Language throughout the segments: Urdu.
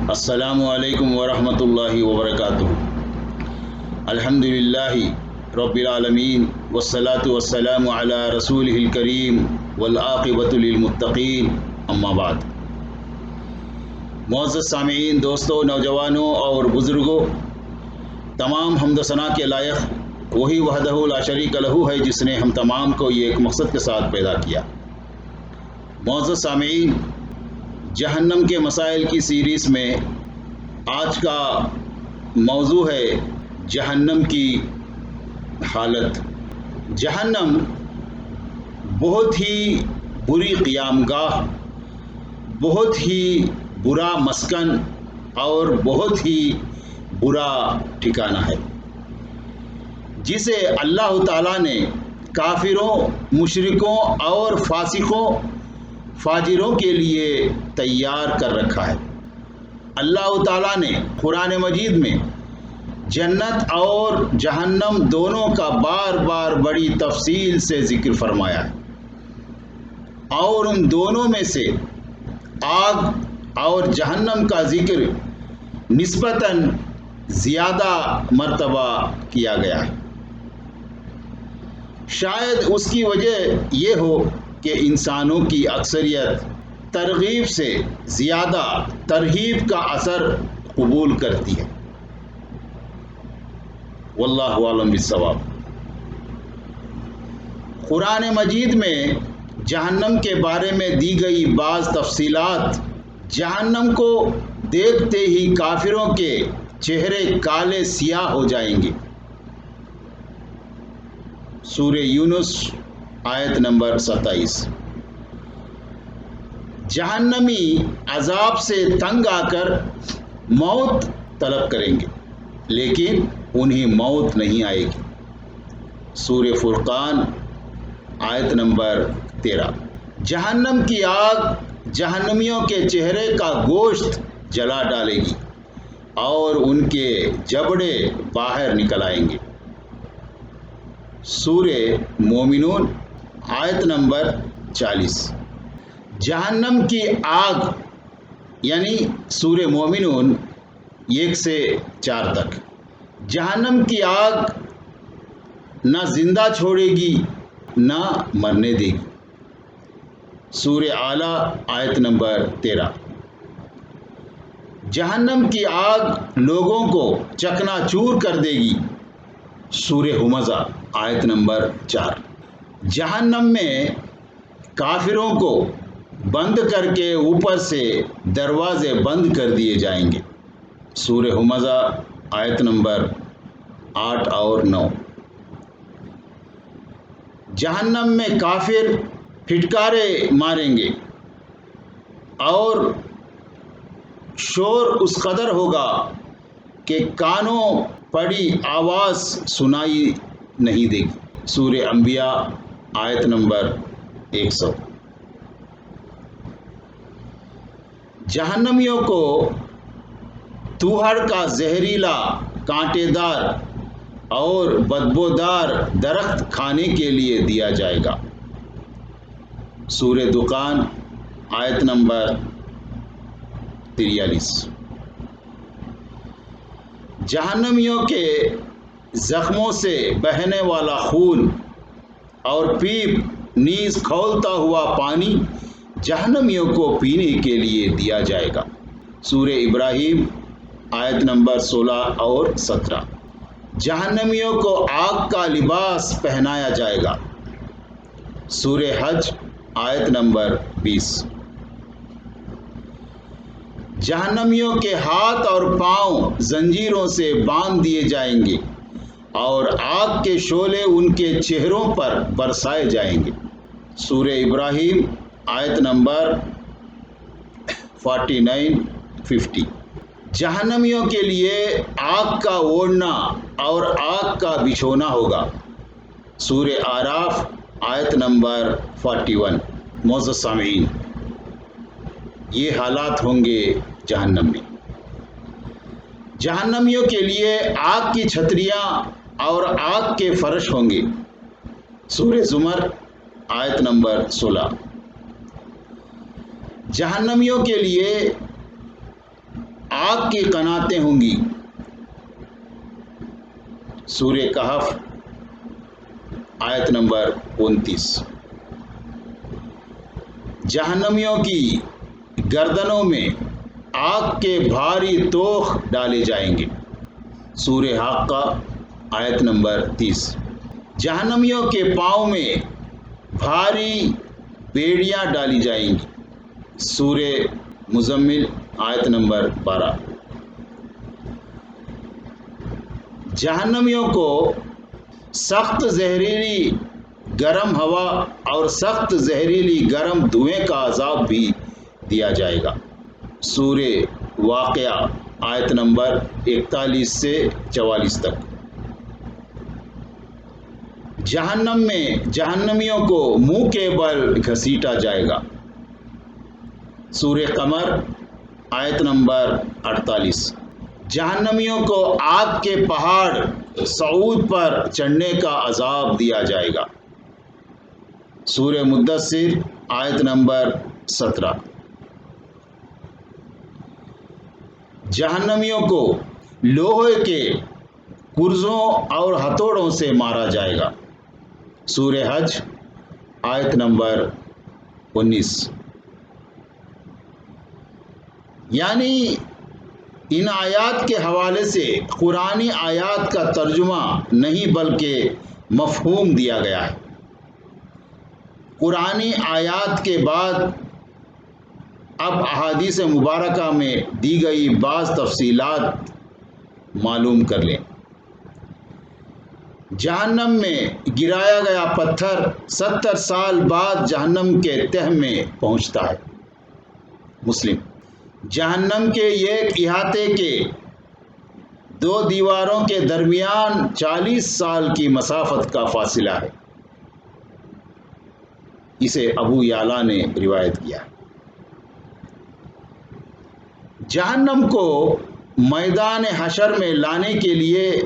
السلام علیکم ورحمۃ اللہ وبرکاتہ۔ الحمدللہ رب العالمین والصلاة والسلام علی رسولہ الکریم والعاقبۃ للمتقین، اما بعد۔ معزز سامعین، دوستوں، نوجوانوں اور بزرگوں، تمام حمد و ثنا کے لائق وہی وحدہ لا شریک لہ ہے جس نے ہم تمام کو یہ ایک مقصد کے ساتھ پیدا کیا۔ معزز سامعین، جہنم کے مسائل کی سیریز میں آج کا موضوع ہے جہنم کی حالت۔ جہنم بہت ہی بری قیام گاہ، بہت ہی برا مسکن اور بہت ہی برا ٹھکانہ ہے، جسے اللہ تعالیٰ نے کافروں، مشرکوں اور فاسقوں، فاجروں کے لیے تیار کر رکھا ہے۔ اللہ تعالیٰ نے قرآن مجید میں جنت اور جہنم دونوں کا بار بار بڑی تفصیل سے ذکر فرمایا ہے، اور ان دونوں میں سے آگ اور جہنم کا ذکر نسبتاً زیادہ مرتبہ کیا گیا ہے۔ شاید اس کی وجہ یہ ہو کہ انسانوں کی اکثریت ترغیب سے زیادہ ترہیب کا اثر قبول کرتی ہے۔ واللہ اعلم بالصواب۔ قرآن مجید میں جہنم کے بارے میں دی گئی بعض تفصیلات جہنم کو دیکھتے ہی کافروں کے چہرے کالے سیاہ ہو جائیں گے۔ سورہ یونس آیت نمبر 27۔ جہنمی عذاب سے تنگ آ کر موت طلب کریں گے، لیکن انہیں موت نہیں آئے گی۔ سورہ فرقان آیت نمبر 13۔ جہنم کی آگ جہنمیوں کے چہرے کا گوشت جلا ڈالے گی اور ان کے جبڑے باہر نکل آئیں گے۔ سورہ مومنون آیت نمبر 40۔ جہنم کی آگ یعنی سورہ مومنون 1 سے 4 تک۔ جہنم کی آگ نہ زندہ چھوڑے گی نہ مرنے دے گی۔ سورہ اعلیٰ آیت نمبر 13۔ جہنم کی آگ لوگوں کو چکنا چور کر دے گی۔ سورہ ہمزہ آیت نمبر 4۔ جہنم میں کافروں کو بند کر کے اوپر سے دروازے بند کر دیے جائیں گے۔ سورہ ہمزہ آیت نمبر 8 اور 9۔ جہنم میں کافر پھٹکارے ماریں گے اور شور اس قدر ہوگا کہ کانوں پڑی آواز سنائی نہیں دے گی۔ سورہ انبیاء آیت نمبر 100۔ جہنمیوں کو توہڑ کا زہریلا، کانٹے دار اور بدبودار درخت کھانے کے لیے دیا جائے گا۔ سورہ دخان آیت نمبر 43۔ جہنمیوں کے زخموں سے بہنے والا خون اور پیپ نیز کھولتا ہوا پانی جہنمیوں کو پینے کے لیے دیا جائے گا۔ سورہ ابراہیم آیت نمبر 16 اور 17۔ جہنمیوں کو آگ کا لباس پہنایا جائے گا۔ سورہ حج آیت نمبر 20۔ جہنمیوں کے ہاتھ اور پاؤں زنجیروں سے باندھ دیے جائیں گے اور آگ کے شعلے ان کے چہروں پر برسائے جائیں گے۔ سورہ ابراہیم آیت نمبر 49-50۔ جہنمیوں کے لیے آگ کا اوڑھنا اور آگ کا بچھونا ہوگا۔ سورہ اعراف آیت نمبر 41۔ معزز سامعین، یہ حالات ہوں گے جہنم میں۔ جہنمیوں کے لیے آگ کی چھتریاں اور آگ کے فرش ہوں گے۔ سورہ زمر آیت نمبر 16۔ جہنمیوں کے لیے آگ کی قناتیں ہوں گی۔ سورہ کہف آیت نمبر 29۔ جہنمیوں کی گردنوں میں آگ کے بھاری توخ ڈالے جائیں گے۔ سورہ حاقہ آیت نمبر 30۔ جہنمیوں کے پاؤں میں بھاری بیڑیاں ڈالی جائیں گی۔ سورہ مزمل آیت نمبر 12۔ جہنمیوں کو سخت زہریلی گرم ہوا اور سخت زہریلی گرم دھوئیں کا عذاب بھی دیا جائے گا۔ سورہ واقعہ آیت نمبر 41 سے 44 تک۔ جہنم میں جہنمیوں کو منہ کے بل گھسیٹا جائے گا۔ سورہ قمر آیت نمبر 48۔ جہنمیوں کو آگ کے پہاڑ صعود پر چڑھنے کا عذاب دیا جائے گا۔ سورہ مدثر آیت نمبر 17۔ جہنمیوں کو لوہے کے کرزوں اور ہتھوڑوں سے مارا جائے گا۔ سورہ حج آیت نمبر 19۔ یعنی ان آیات کے حوالے سے قرآنی آیات کا ترجمہ نہیں بلکہ مفہوم دیا گیا ہے۔ قرآنی آیات کے بعد اب احادیث مبارکہ میں دی گئی بعض تفصیلات معلوم کر لیں۔ جہنم میں گرایا گیا پتھر 70 سال بعد جہنم کے تہہ میں پہنچتا ہے۔ مسلم۔ جہنم کے ایک احاطے کے دو دیواروں کے درمیان 40 سال کی مسافت کا فاصلہ ہے۔ اسے ابو یعلا نے روایت کیا۔ جہنم کو میدان حشر میں لانے کے لیے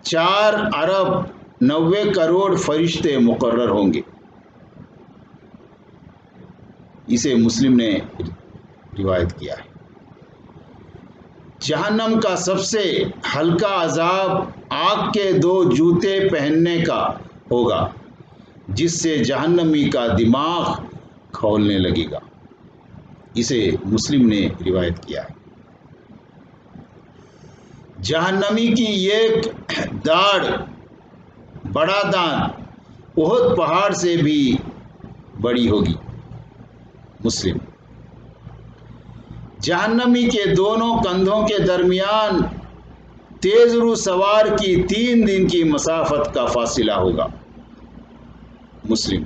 4 ارب 90 کروڑ فرشتے مقرر ہوں گے۔ اسے مسلم نے روایت کیا ہے۔ جہنم کا سب سے ہلکا عذاب آگ کے 2 جوتے پہننے کا ہوگا، جس سے جہنمی کا دماغ کھولنے لگے گا۔ اسے مسلم نے روایت کیا ہے۔ جہنمی کی ایک داڑھ بڑا دان احد پہاڑ سے بھی بڑی ہوگی۔ مسلم۔ جہنمی کے دونوں کندھوں کے درمیان تیز رو سوار کی 3 دن کی مسافت کا فاصلہ ہوگا۔ مسلم۔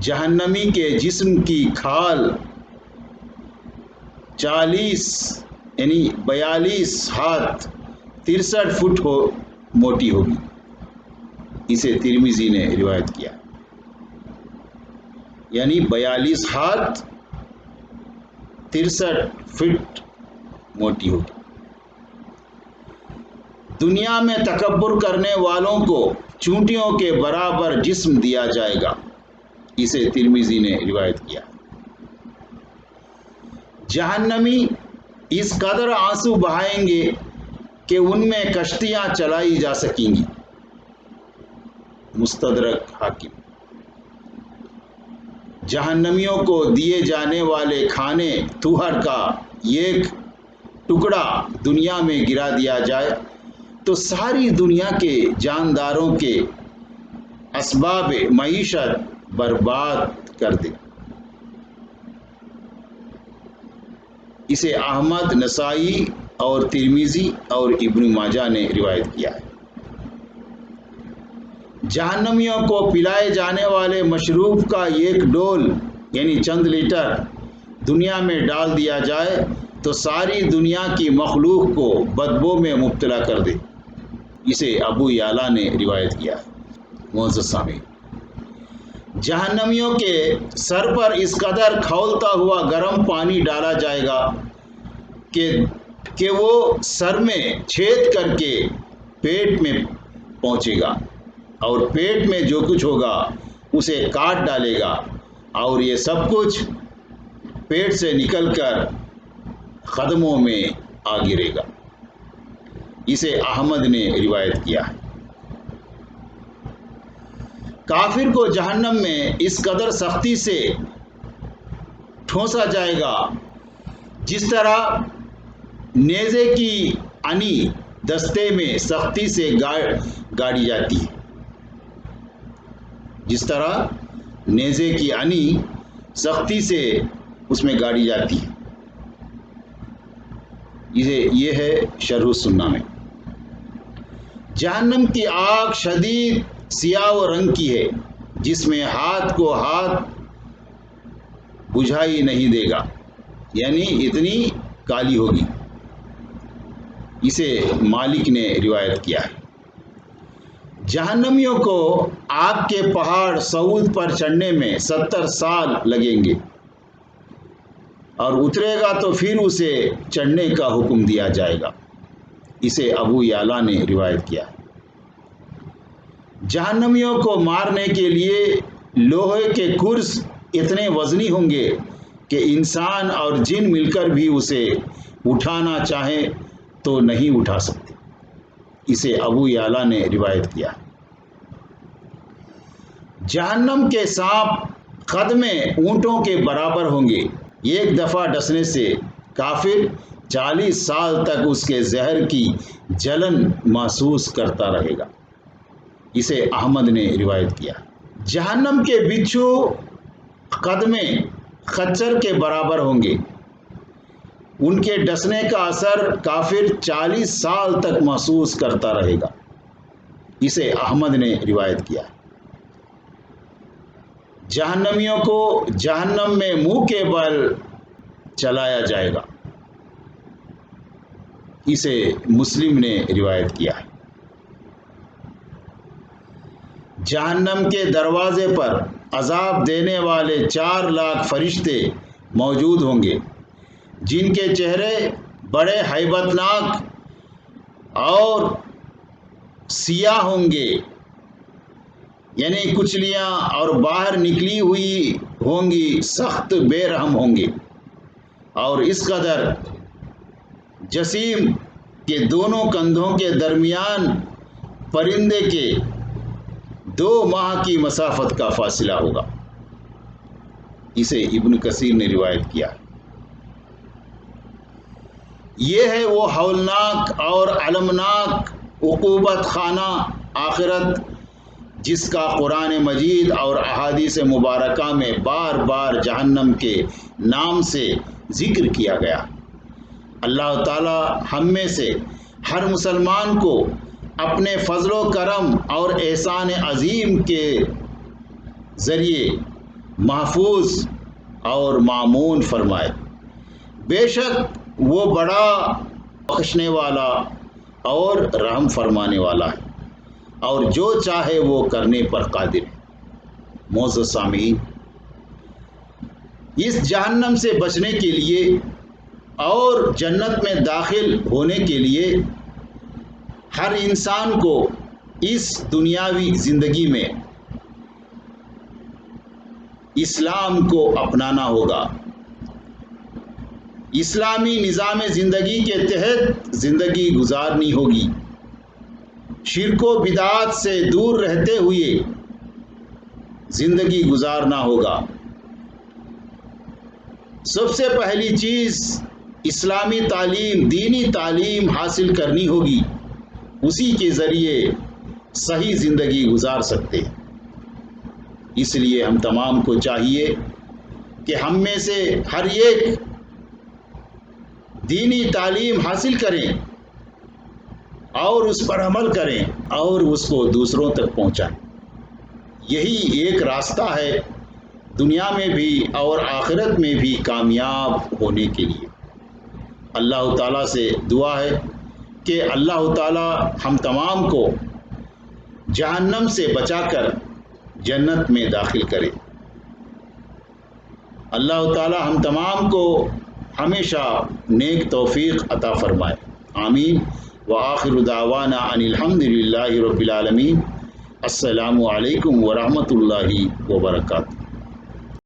جہنمی کے جسم کی کھال 42 ہاتھ 63 فٹ موٹی ہوگی۔ اسے ترمذی نے روایت کیا۔ یعنی 42 ہاتھ 63 فٹ موٹی ہوگی۔ دنیا میں تکبر کرنے والوں کو چونٹیوں کے برابر جسم دیا جائے گا۔ اسے ترمذی نے روایت کیا۔ جہنمی اس قدر آنسو بہائیں گے کہ ان میں کشتیاں چلائی جا سکیں گی۔ مستدرک حاکم۔ جہنمیوں کو دیے جانے والے کھانے تھوہر کا ایک ٹکڑا دنیا میں گرا دیا جائے تو ساری دنیا کے جانداروں کے اسباب معیشت برباد کر دے۔ اسے احمد، نسائی اور ترمذی اور ابن ماجہ نے روایت کیا ہے۔ جہنمیوں کو پلائے جانے والے مشروب کا ایک ڈول یعنی چند لیٹر دنیا میں ڈال دیا جائے تو ساری دنیا کی مخلوق کو بدبو میں مبتلا کر دے۔ اسے ابو یعلا نے روایت کیا۔ معزز سامعین، جہنمیوں کے سر پر اس قدر کھولتا ہوا گرم پانی ڈالا جائے گا کہ وہ سر میں چھید کر کے پیٹ میں پہنچے گا اور پیٹ میں جو کچھ ہوگا اسے کاٹ ڈالے گا اور یہ سب کچھ پیٹ سے نکل کر قدموں میں آ گرے گا۔ اسے احمد نے روایت کیا ہے۔ کافر کو جہنم میں اس قدر سختی سے ٹھونسا جائے گا جس طرح نیزے کی انی دستے میں سختی سے گاڑی جاتی ہے، جس طرح نیزے کی انی سختی سے اس میں گاڑی جاتی ہے۔ یہ ہے شرح السنہ میں۔ جہنم کی آگ شدید سیاہ و رنگ کی ہے، جس میں ہاتھ کو ہاتھ بجھائی نہیں دے گا، یعنی اتنی کالی ہوگی۔ اسے مالک نے روایت کیا ہے۔ جہنمیوں کو آگ کے پہاڑ صعود پر چڑھنے میں 70 سال لگیں گے، اور اترے گا تو پھر اسے چڑھنے کا حکم دیا جائے گا۔ اسے ابو یعلا نے روایت کیا ہے۔ جہنمیوں کو مارنے کے لیے لوہے کے کرس اتنے وزنی ہوں گے کہ انسان اور جن مل کر بھی اسے اٹھانا چاہیں تو نہیں اٹھا سکتے۔ اسے ابو یعلا نے روایت کیا۔ جہنم کے سانپ قد میں اونٹوں کے برابر ہوں گے۔ ایک دفعہ ڈسنے سے کافر 40 سال تک اس کے زہر کی جلن محسوس کرتا رہے گا۔ اسے احمد نے روایت کیا۔ جہنم کے بچھو قد میں خچر کے برابر ہوں گے۔ ان کے ڈسنے کا اثر کافر 40 سال تک محسوس کرتا رہے گا۔ اسے احمد نے روایت کیا۔ جہنمیوں کو جہنم میں منہ کے بل چلایا جائے گا۔ اسے مسلم نے روایت کیا ہے۔ جہنم کے دروازے پر عذاب دینے والے 4 لاکھ فرشتے موجود ہوں گے، جن کے چہرے بڑے ہیبت ناک اور سیاہ ہوں گے، یعنی کچلیاں اور باہر نکلی ہوئی ہوں گی، سخت بے رحم ہوں گے، اور اس قدر جسیم کہ دونوں کندھوں کے درمیان پرندے کے 2 ماہ کی مسافت کا فاصلہ ہوگا۔ اسے ابن کثیر نے روایت کیا۔ یہ ہے وہ ہولناک اور المناک عقوبت خانہ آخرت جس کا قرآن مجید اور احادیث مبارکہ میں بار بار جہنم کے نام سے ذکر کیا گیا۔ اللہ تعالی ہم میں سے ہر مسلمان کو اپنے فضل و کرم اور احسان عظیم کے ذریعے محفوظ اور مامون فرمائے۔ بے شک وہ بڑا بخشنے والا اور رحم فرمانے والا ہے، اور جو چاہے وہ کرنے پر قادر ہے۔ معزز سامعین، اس جہنم سے بچنے کے لیے اور جنت میں داخل ہونے کے لیے ہر انسان کو اس دنیاوی زندگی میں اسلام کو اپنانا ہوگا۔ اسلامی نظام زندگی کے تحت زندگی گزارنی ہوگی۔ شرک و بدعات سے دور رہتے ہوئے زندگی گزارنا ہوگا۔ سب سے پہلی چیز اسلامی تعلیم، دینی تعلیم حاصل کرنی ہوگی۔ اسی کے ذریعے صحیح زندگی گزار سکتے ہیں۔ اس لیے ہم تمام کو چاہیے کہ ہم میں سے ہر ایک دینی تعلیم حاصل کریں اور اس پر عمل کریں اور اس کو دوسروں تک پہنچائیں۔ یہی ایک راستہ ہے دنیا میں بھی اور آخرت میں بھی کامیاب ہونے کے لیے۔ اللہ تعالیٰ سے دعا ہے کہ اللہ تعالیٰ ہم تمام کو جہنم سے بچا کر جنت میں داخل کرے۔ اللہ تعالیٰ ہم تمام کو ہمیشہ نیک توفیق عطا فرمائے۔ آمین۔ وآخر دعوانا ان الحمد للہ رب العالمین۔ السلام علیکم ورحمۃ اللہ وبرکاتہ۔